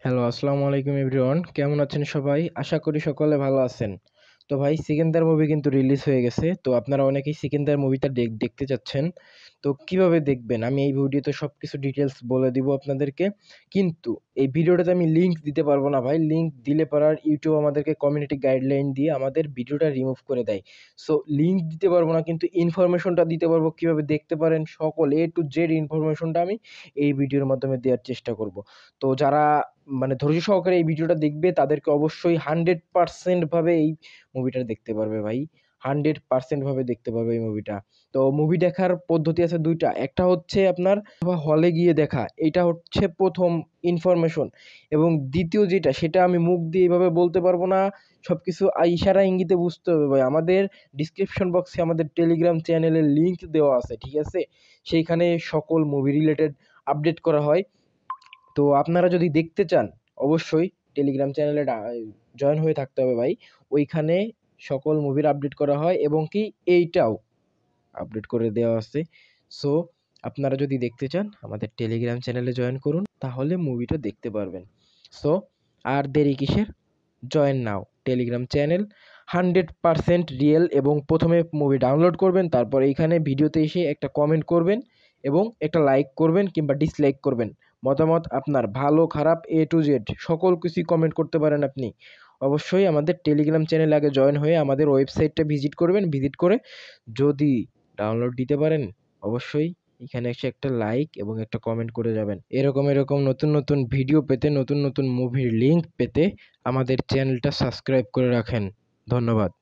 Hello, আসসালামু আলাইকুম everyone. কেমন আছেন সবাই? আশা করি সকলে ভালো আছেন। তো ভাই, সিকান্দার মুভি কিন্তু রিলিজ হয়ে গেছে। তো আপনারা অনেকেই সিকান্দার মুভিটা দেখতে চাচ্ছেন। তো কিভাবে দেখবেন? আমি এই ভিডিওতে সবকিছু ডিটেইলস বলে দিব আপনাদেরকে। কিন্তু এই ভিডিওটাতে আমি লিংক দিতে পারবো না ভাই। লিংক দিলে পরে ইউটিউব আমাদেরকে কমিউনিটি গাইডলাইন দিয়ে আমাদের ভিডিওটা রিমুভ করে দেয়। সো লিংক দিতে পারবো না, কিন্তু ইনফরমেশনটা দিতে পারবো কিভাবে দেখতে পারেন সকল A to Z ইনফরমেশনটা আমি এই ভিডিওর মাধ্যমে দেওয়ার চেষ্টা করব। তো যারা মানে ধৈর্য সহকারে এই ভিডিওটা দেখবে তাদেরকে অবশ্যই 100% ভাবে এই মুভিটা দেখতে পারবে ভাই। 100% ভাবে দেখতে পারবে এই মুভিটা। তো মুভি দেখার পদ্ধতি আছে দুইটা। একটা হচ্ছে আপনার হলে গিয়ে দেখা, এটা হচ্ছে প্রথম ইনফরমেশন। এবং দ্বিতীয় যেটা, সেটা আমি মুখ দিয়ে এইভাবে বলতে পারবো না, সবকিছু ইশারা ইঙ্গিতে বুঝতে হবে ভাই। আমাদের ডিসক্রিপশন বক্সে আমাদের টেলিগ্রাম চ্যানেলের লিংক দেওয়া আছে, ঠিক আছে? সেইখানে সকল মুভি রিলেটেড আপডেট করা হয়। তো আপনারা যদি দেখতে চান অবশ্যই টেলিগ্রাম চ্যানেলে জয়েন হয়ে থাকতে হবে ভাই। ওইখানে সকল মুভির আপডেট করা হয় এবং কি এইটাও আপডেট করে দেওয়া আছে। সো আপনারা যদি দেখতে চান আমাদের টেলিগ্রাম চ্যানেলে জয়েন করুন, তাহলে মুভিটা দেখতে পারবেন। সো আর দেরি কিসের? জয়েন নাও টেলিগ্রাম চ্যানেল। 100% রিয়েল। এবং প্রথমে মুভি ডাউনলোড করবেন, তারপর এইখানে ভিডিওতে এসে একটা কমেন্ট করবেন এবং একটা লাইক করবেন কিংবা ডিসলাইক করবেন। মতামত আপনার ভালো খারাপ A to Z সকল কিছুই কমেন্ট করতে পারেন আপনি। অবশ্যই আমাদের টেলিগ্রাম চ্যানেলে আগে জয়েন হয়ে আমাদের ওয়েবসাইটটা ভিজিট করবেন। ভিজিট করে যদি ডাউনলোড দিতে পারেন, অবশ্যই এখানে এসে একটা লাইক এবং একটা কমেন্ট করে যাবেন। এরকম নতুন নতুন ভিডিও পেতে, নতুন নতুন মুভির লিংক পেতে আমাদের চ্যানেলটা সাবস্ক্রাইব করে রাখেন। ধন্যবাদ।